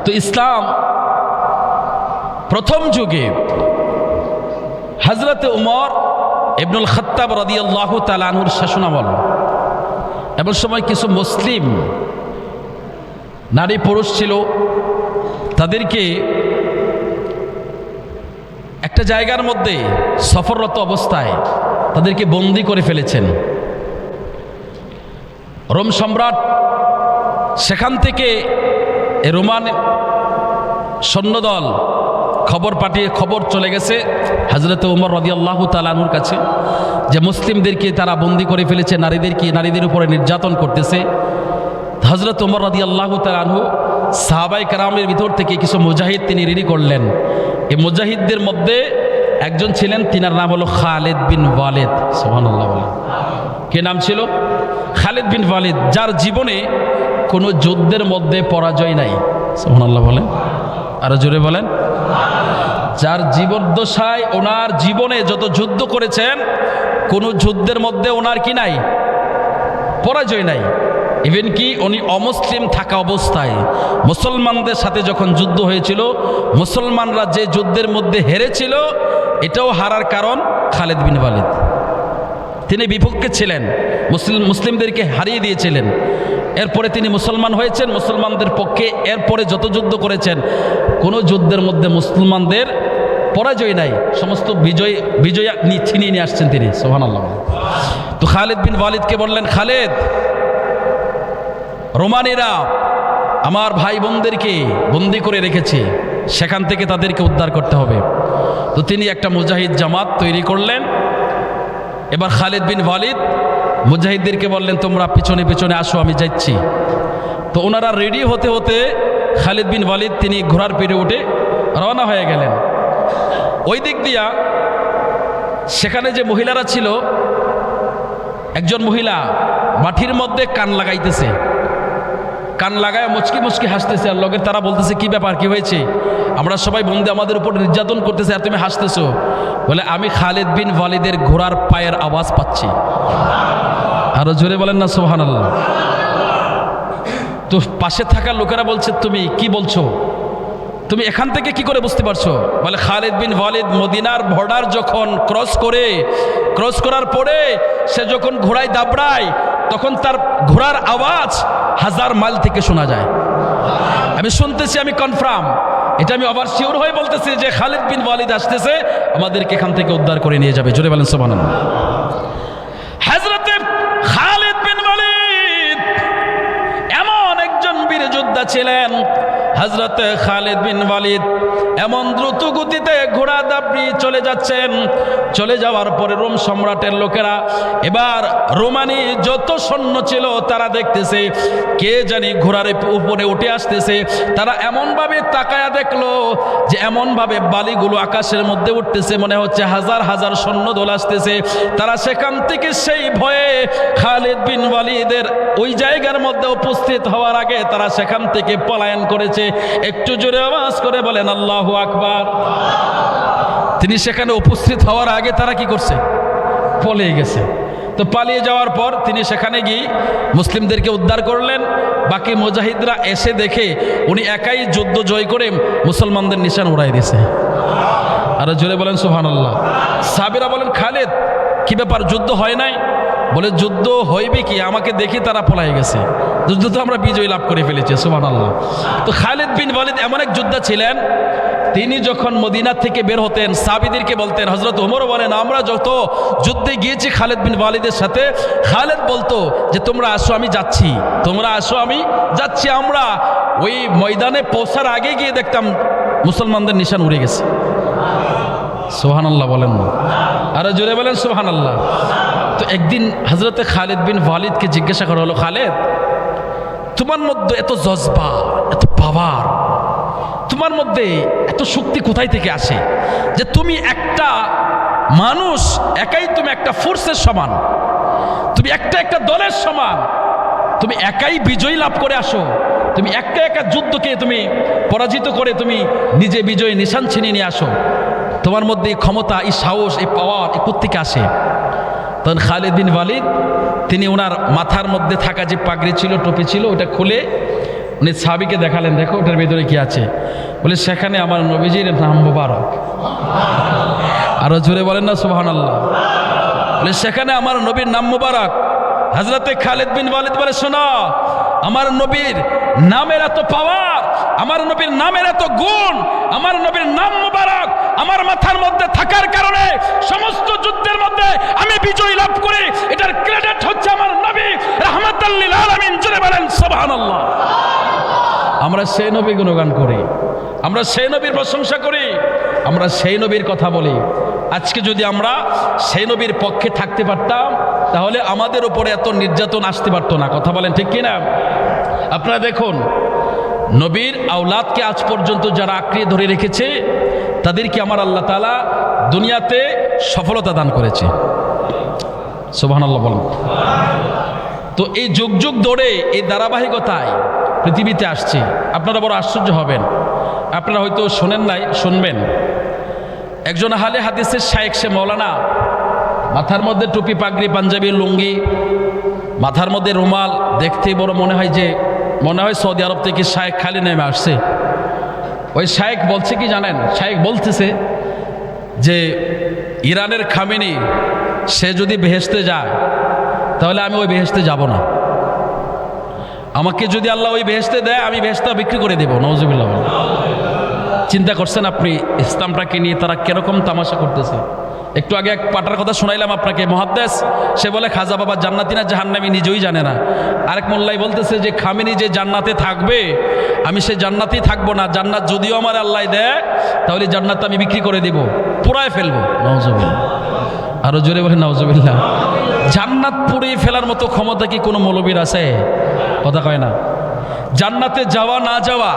তো ইসলাম প্রথম যুগে হযরত উমর ইবনুল খাত্তাব রাদিয়াল্লাহু তাআলা আনহুর শাসনামল, এমন সময় কিছু মুসলিম নারী পুরুষ ছিল, তাদেরকে একটা জায়গার মধ্যে সফররত অবস্থায় তাদেরকে বন্দী করে ফেলেছেন। রোম সম্রাট সেখান থেকে রোমান সৈন্যদল খবর চলে গেছে হযরত উমর রাদিয়াল্লাহু তাআলা আনহুর কাছে যে মুসলিমদেরকে তারা বন্দী করে ফেলেছে, নারীদের উপরে নির্যাতন করতেছে। হযরত উমর রাদিয়াল্লাহু তাআলা আনহু সাহাবায়ে কেরামের ভিতর থেকে কিছু মুজাহিদ তিনি রেডি করলেন। এই মুজাহিদদের মধ্যে একজন ছিলেন, তিনার নাম হলো খালিদ বিন ওয়ালিদ। সুবহানাল্লাহ বলেন। কে নাম ছিল? খালিদ বিন ওয়ালিদ, যার জীবনে কোনো যুদ্ধের মধ্যে পরাজয় নাই। সুবহানাল্লাহ বলেন, আরো জোরে বলেন। যার জীবদ্দশায় ওনার জীবনে যত যুদ্ধ করেছেন, কোনো যুদ্ধের মধ্যে ওনার কি নাই? পরাজয় নাই। ইভেন কি উনি অমুসলিম থাকা অবস্থায় মুসলমানদের সাথে যখন যুদ্ধ হয়েছিল, মুসলমানরা যে যুদ্ধের মধ্যে হেরেছিল, এটাও হারার কারণ খালিদ বিন ওয়ালিদ। তিনি বিপক্ষে ছিলেন, মুসলিমদেরকে হারিয়ে দিয়েছিলেন। এরপরে তিনি মুসলমান হয়েছেন, মুসলমানদের পক্ষে এরপরে যত যুদ্ধ করেছেন, কোনো যুদ্ধের মধ্যে মুসলমানদের পরাজয় নাই, সমস্ত বিজয় ছিনিয়ে নিয়ে আসছেন তিনি। সুবহানাল্লাহ। তো খালিদ বিন ওয়ালিদকে বললেন, খালিদ, রোমানিরা আমার ভাই বোনদেরকে বন্দী করে রেখেছে, সেখান থেকে তাদেরকে উদ্ধার করতে হবে। তো তিনি একটা মুজাহিদ জামাত তৈরি করলেন। এবার খালিদ বিন ওয়ালিদ মুজাহিদদেরকে বললেন, তোমরা পিছনে পিছনে আসো, আমি যাচ্ছি। তো ওনারা রেডি হতে হতে খালিদ বিন ওয়ালিদ তিনি ঘোড়ার পিঠে উঠে রওনা হয়ে গেলেন। ওই দিক দিয়া সেখানে যে মহিলারা ছিল, একজন মহিলা মাটির মধ্যে কান লাগাইতেছে, কান লাগায় মুচকি মুচকি হাসতেছে, আর লোকের তারা বলতেছে, কি ব্যাপার, কি হয়েছে? আমরা সবাই বন্দী, আমাদের উপর নির্যাতন করতেছে, আর তুমি হাসতেছো। বলে, আমি খালিদ বিন ওয়ালিদের ঘোড়ার পায়ের আওয়াজ পাচ্ছি। আরো জোরে বলেন না সুবহানাল্লাহ। তো পাশে থাকা লোকেরা বলছে, তুমি কি বলছো? তুমি এখান থেকে কি করে বুঝতে পারছো? বলে, খালিদ বিন ওয়ালিদ মদিনার বর্ডার যখন ক্রস করার পরে সে যখন ঘোড়ায় দাবড়ায়, তখন তার ঘোড়ার আওয়াজ 1000 মাইল থেকে শোনা যায়। আমি শুনতেছি, আমি কনফার্ম, এটা আমি আবার শিওর হয়ে বলতেছি যে খালিদ বিন ওয়ালিদ আসতেছে, আমাদেরকে এখান থেকে উদ্ধার করে নিয়ে যাবে। জোরে বলেন সুবহানাল্লাহ। হযরতে খালিদ বিন ওয়ালিদ এমন একজন বীর যোদ্ধা ছিলেন। হযরতে খালিদ বিন ওয়ালিদ এমন দ্রুত গতিতে ঘোড়া দাবড়ি চলে যাচ্ছেন। চলে যাওয়ার পরে রোম সম্রাটের লোকেরা, এবার রোমানি যত সৈন্য ছিল, তারা দেখতেছে কে জানি ঘোড়ার উপরে উঠে আসতেছে। তারা এমনভাবে তাকায়া দেখলো যে এমনভাবে বালিগুলো আকাশের মধ্যে উঠতেছে, মনে হচ্ছে হাজার হাজার সৈন্য দল আসতেছে। তারা সেখান থেকে সেই ভয়ে খালিদ বিন ওয়ালিদের ওই জায়গার মধ্যে উপস্থিত হওয়ার আগে তারা সেখান থেকে পলায়ন করেছে। একটু জোরে আওয়াজ করে বলেন আল্লাহু আকবার। তিনি সেখানে উপস্থিত হওয়ার আগে তারা কি করছে? পালিয়ে গেছে। তো পালিয়ে যাওয়ার পর তিনি সেখানে গিয়ে মুসলিমদেরকে উদ্ধার করলেন। বাকি মুজাহিদরা এসে দেখে উনি একাই যুদ্ধ জয় করে মুসলমানদের নিশান উড়াই দিয়েছে। আর জোরে বলেন সুবহানাল্লাহ। সাহাবীরা বলেন, খালিদ, কি ব্যাপার, যুদ্ধ হয় নাই? বলে, যুদ্ধ হইবে কি, আমাকে দেখে তারা পলাই গেছে, যুদ্ধ তো আমরা বিজয় লাভ করে ফেলেছি। সুবহানাল্লাহ। তো খালিদ বিন ওয়ালিদ এমন এক যোদ্ধা ছিলেন, তিনি যখন মদিনা থেকে বের হতেন, সাহাবীদেরকে বলতেন, হযরত ওমর বলেন, আমরা যত যুদ্ধে গিয়েছি খালিদ বিন ওয়ালিদের সাথে, খালিদ বলতো যে তোমরা আসো আমি যাচ্ছি, তোমরা আসো আমি যাচ্ছি। আমরা ওই ময়দানে পৌঁছার আগে গিয়ে দেখতাম মুসলমানদের নিশান উড়ে গেছে। সুবহানাল্লাহ বলেন না, আরো জোরে বলেন সুবহানাল্লাহ। তো একদিন হযরতে খালিদ বিন ওয়ালিদকে জিজ্ঞাসা করা হলো, খালিদ, তোমার মধ্যে এত জজবা, এত পাওয়ার, তোমার মধ্যে এত শক্তি কোথায় থেকে আসে যে তুমি একটা মানুষ একাই, তুমি একটা ফোর্সের সমান, তুমি একটা দলের সমান, তুমি একাই বিজয় লাভ করে আসো, তুমি একা যুদ্ধকে তুমি পরাজিত করে তুমি নিজে বিজয় নিশান ছিনিয়ে নিয়ে আসো, তোমার মধ্যে এই ক্ষমতা, এই সাহস, এই পাওয়ার কোত্থেকে আসে? তখন খালিদ বিন ওয়ালিদ তিনি ওনার মাথার মধ্যে থাকা যে পাগড়ি ছিল, টুপি ছিল, ওটা খুলে উনি সাহাবীকে দেখালেন, দেখো ওটার ভিতরে কি আছে। বলে সেখানে আমার নবীজির নাম মোবারক। আরো জোরে বলেন না সুবহানাল্লাহ। বলে সেখানে আমার নবীর নাম মোবারক। হযরতে খালিদ বিন ওয়ালিদ বলে, শোনো, আমার নবীর নামের এত পাওয়ার, আমার নবীর নামের এত গুণ, আমার নবীর নাম মোবারক আমার মাথার মধ্যে থাকার কারণে সমস্ত যুদ্ধের মধ্যে আমি বিজয় লাভ করি। এটার ক্রেডিট হচ্ছে আমার নবী রাহমাতাল লিল আলামিন। জোরে বলেন সুবহানাল্লাহ। আমরা সেই নবী গুণগান করি, আমরা সেই নবীর প্রশংসা করি, আমরা সেই নবীর কথা বলি। আজকে যদি আমরা সেই নবীর পক্ষে থাকতে পারতাম তাহলে আমাদের উপরে এত নির্যাতন আসতে পারতো না। কথা বলেন ঠিক কিনা? আপনারা দেখুন, নবীর আওলাদকে আজ পর্যন্ত যারা আঁকড়িয়ে ধরে রেখেছে তাদেরকে আমার আল্লাহ তাআলা দুনিয়াতে সফলতা দান করেছে। সুবহানাল্লাহ বলেন। তো এই যুগ যুগ ধরে এই ধারাবাহিকতায় পৃথিবীতে আসছে। আপনারা বড় আশ্চর্য হবেন, আপনারা হয়তো শোনেন নাই, শুনবেন। একজন আহলে হাদিসের শায়েখ, সে মৌলানা, মাথার মধ্যে টুপি, পাগড়ি, পাঞ্জাবি, লুঙ্গি, মাথার মধ্যে রুমাল, দেখতেই বড় মনে হয় সৌদি আরব থেকে শায়েখ খালি নেমে আসছে। ওই শায়েখ বলছে কি জানেন? শায়েখ বলতেছে যে ইরানের খামেনি সে যদি বেহেশতে যায় তাহলে আমি ওই বেহেশতে যাব না। আমাকে যদি আল্লাহ ওই বেহেশতে দেয় আমি বেহেশতা বিক্রি করে দেব। নাউজুবিল্লাহ। চিন্তা করছেন আপনি ইসলামটাকে নিয়ে তারা কিরকম তামাশা করতেছে? একটু আগে এক পাটার কথা শোনাইলাম আপনাকে, মুহাদ্দিস, সে বলে খাজা বাবা জান্নাতি না জাহান্নামী নিজেই জানে না। আরেক মোল্লাই বলতেছে যে খামেনি যে জান্নাতে থাকবে আমি সে জান্নাতেই থাকবো না, জান্নাত যদিও আমার আল্লাহ দেয় তাহলে জান্নাত আমি বিক্রি করে দেব, পুরায় ফেলবো। নাউজুবিল্লাহ। আরো জোরে বলে নাউজুবিল্লাহ। জান্নাত পুড়িয়ে ফেলার মতো ক্ষমতা কি কোনো মৌলবীর আছে? কথা কয় না। জান্নাতে যাওয়া না যাওয়া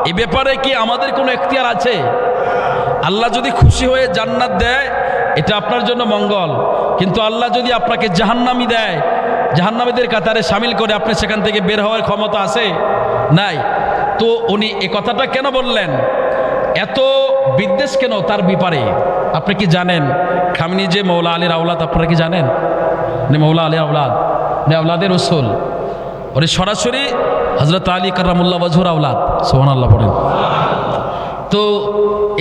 এই ব্যাপারে কি আমাদের কোনো এখতিয়ার আছে? আল্লাহ যদি খুশি হয়ে জান্নাত দেয় এটা আপনার জন্য মঙ্গল, কিন্তু আল্লাহ যদি আপনাকে জাহান্নামী দেয়, জাহান্নামীদের কাতারে শামিল করে, আপনি সেখান থেকে বের হওয়ার ক্ষমতা আছে? নাই। তো উনি এ কথাটা কেন বললেন? এত বিদ্বেষ কেন তার ব্যাপারে? আপনি কি জানেন খামেনি যে মৌলা আলীর আওলাদ? আপনারা কি জানেন? মৌলা আলীর আওলাদ, আওলাদের রসুল, উনি সরাসরি হযরত আলী কাররামুল্লাহ ওয়াজহুর আওলাদ। সুবহানাল্লাহ পড়েন। তো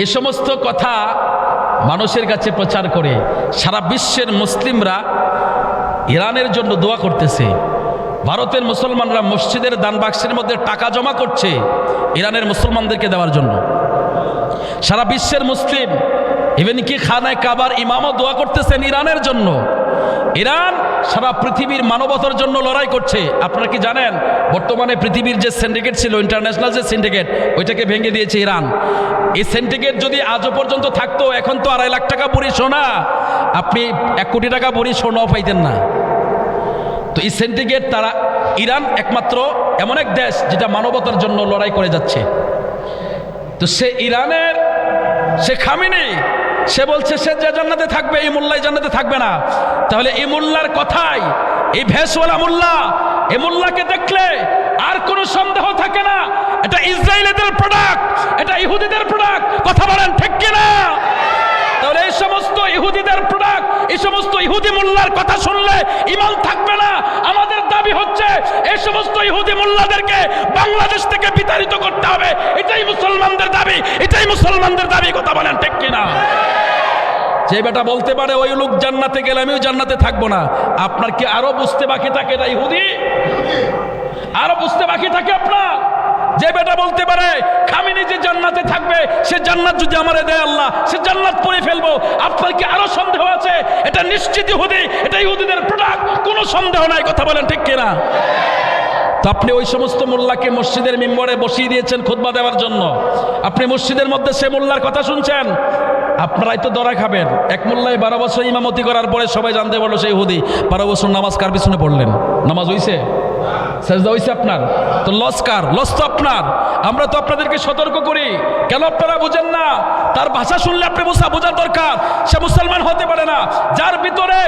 এ সমস্ত কথা মানুষের কাছে প্রচার করে সারা বিশ্বের মুসলিমরা ইরানের জন্য দোয়া করতেছে। ভারতের মুসলমানরা মসজিদের দান বাক্সের মধ্যে টাকা জমা করছে ইরানের মুসলমানদেরকে দেওয়ার জন্য। সারা বিশ্বের মুসলিম, ইভেন কি খানায় কাবার ইমামও দোয়া করতেছেন ইরানের জন্য। ইরান সারা পৃথিবীর মানবতার জন্য লড়াই করছে। আপনারা কি জানেন বর্তমানে পৃথিবীর যে সিন্ডিকেট ছিল, ইন্টারন্যাশনাল যে সিন্ডিকেট, ওইটাকে ভেঙে দিয়েছে ইরান। এই সিন্ডিকেট যদি আজও পর্যন্ত থাকতো, এখন তো 2.5 লাখ টাকা ভরি সোনা, আপনি 1 কোটি টাকা ভরি সোনাও পাইতেন না। তো এই সিন্ডিকেট, তারা, ইরান একমাত্র এমন এক দেশ যেটা মানবতার জন্য লড়াই করে যাচ্ছে। তো সে ইরানের সে খামেনি, সে বলছে সে যে জান্নাতে থাকবে, এই মোল্লাই জান্নাতে থাকবে না। তাহলে এই মোল্লার কথাই, এই ভেষওয়ালা মোল্লা, এই মোল্লাকে দেখলে আর কোনো সন্দেহ থাকে না এটা ইসরায়েলিদের প্রোডাক্ট, এটা ইহুদিদের প্রোডাক্ট। কথা বলেন ঠিক কিনা? তাহলে এই সমস্ত ইহুদিদের প্রোডাক্ট, এই সমস্ত ইহুদি মোল্লার কথা শুনলে ঈমান থাকবে না। আমাদের দাবি হচ্ছে এই সমস্ত ইহুদি মোল্লাদেরকে বাংলাদেশ থেকে বিতাড়িত করতে হবে। এটাই মুসলমানদের দাবি, এটাই মুসলমানদের দাবি। কথা বলেন ঠিক কিনা? যে বেটা বলতে পারে ওই লোক জান্নাতে গেলে আমিও জান্নাতে থাকবো না, আপনার কি আরো বুঝতে বাকি থাকে এটা ইহুদি? আরো বুঝতে বাকি থাকে আপনার? যে বেটা বলতে পারে খামেনি যে জান্নাতে থাকবে, সে জান্নাত যদি আমারে দেয় আল্লাহ, সে জান্নাত পড়ে ফেলবো, আপনার কি আরো সন্দেহ আছে? এটা নিশ্চিত ইহুদি, এটা ইহুদিদের প্রোডাক্ট, কোনো সন্দেহ নাই। কথা বলেন ঠিক কিনা? তো আপনি ওই সমস্ত মোল্লাকে মসজিদের মিম্বরে বসিয়ে দিয়েছেন খুতবা দেওয়ার জন্য। আপনি মসজিদের মধ্যে সে মোল্লার কথা শুনছেন, আপনারাই তো দরা খাবেন। এক মোল্লাই 12 বছর ইমামতি করার পরে সবাই জানতে পারলো সেই ইহুদি। 12 বছর নামাজ কার পিছনে পড়লেন? নামাজ হইছে? সেজদা হইছে আপনার? তো লস কার? লস তো আপনার। আমরা তো আপনাদেরকে সতর্ক করি, কেন আপনারা বুঝেন না? তার ভাষা শুনলে আপনি বোঝার দরকার, সে মুসলমান হতে পারে না। যার ভিতরে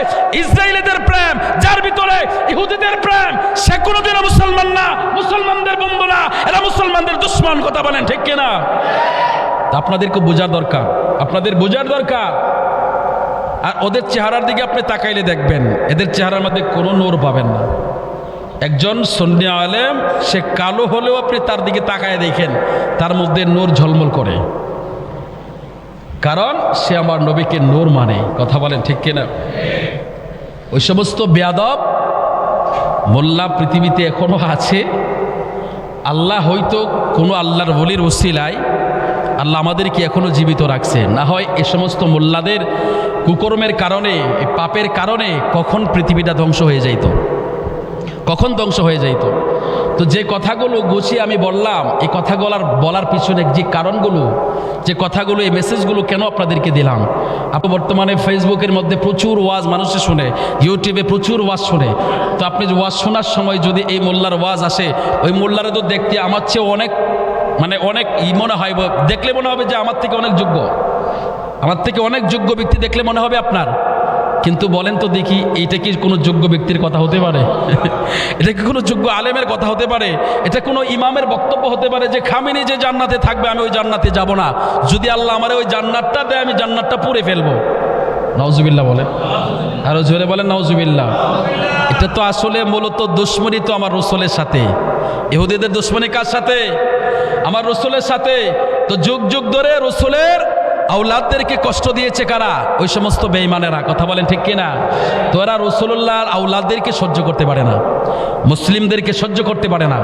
ইসরায়েলিদের প্রেম, যার ভিতরে ইহুদিদের প্রেম, সে কোনোদিনও মুসলমান না, মুসলমানদের বন্ধু না, এরা মুসলমানদের দুশমন। কথা বলেন ঠিক কিনা? আপনাদেরকে বোঝার দরকার, আপনাদের বোঝার দরকার। আর ওদের চেহারার দিকে আপনি তাকাইলে দেখবেন এদের চেহারার মধ্যে কোনো নূর পাবেন না, একজন সুন্নি আলেম, সে কালো হলেও আপনি তার দিকে তাকায় দেখেন তার মধ্যে নূর ঝলমল করে, কারণ সে আমার নবীকে নূর মানে। কথা বলেন ঠিক কিনা? ওই সমস্ত বেয়াদব মোল্লা পৃথিবীতে এখনো আছে। আল্লাহ হয়তো কোনো আল্লাহর ওলির ওসিলায় আল্লাহ আমাদেরকে এখনো জীবিত রাখছে, না হয় এ সমস্ত মোল্লাদের কুকর্মের কারণে, এই পাপের কারণে কখন পৃথিবীটা ধ্বংস হয়ে যাইত, কখন ধ্বংস হয়ে যাইত। তো যে কথাগুলো গুছিয়ে আমি বললাম, এই কথাগুলো বলার পিছনে যে কারণগুলো, যে কথাগুলো, এই মেসেজগুলো কেন আপনাদেরকে দিলাম। আপনি বর্তমানে ফেসবুকের মধ্যে প্রচুর ওয়াজ মানুষে শুনে, ইউটিউবে প্রচুর ওয়াজ শুনে। তো আপনি ওয়াজ শোনার সময় যদি এই মোল্লার ওয়াজ আসে, ওই মোল্লারে তো দেখতে আমার চেয়ে অনেক অনেক মনে হয়, দেখলে মনে হবে যে আমার থেকে অনেক যোগ্য, আমার থেকে অনেক যোগ্য ব্যক্তি দেখলে মনে হবে আপনার। কিন্তু বলেন তো দেখি, এইটা কি কোনো যোগ্য ব্যক্তির কথা হতে পারে? এটা কি কোনো যোগ্য আলেমের কথা হতে পারে? এটা কোনো ইমামের বক্তব্য হতে পারে যে খামেনি যে জান্নাতে থাকবে আমি ওই জান্নাতে যাব না, যদি আল্লাহ আমার ওই জান্নাতটা দেয় আমি জান্নাতটা পুড়ে ফেলবো? নাউজুবিল্লাহ বলেন, আরো জোরে বলেন নাউজুবিল্লাহ। এটা তো আসলে মূলত দুশমনী তো আমার রসুলের সাথে। ইহুদিদের দুশমনী কার সাথে? আমার রসুলের সাথে। তো যুগ যুগ ধরে রসুলের আউলাদদেরকে কষ্ট দিয়েছে কারা? ওই সমস্ত বেঈমানেরা। কথা বলেন ঠিক কিনা? তো এরা রসুল্লাহর আউলাদদেরকে সহ্য করতে পারে না, মুসলিমদেরকে সহ্য করতে পারে না।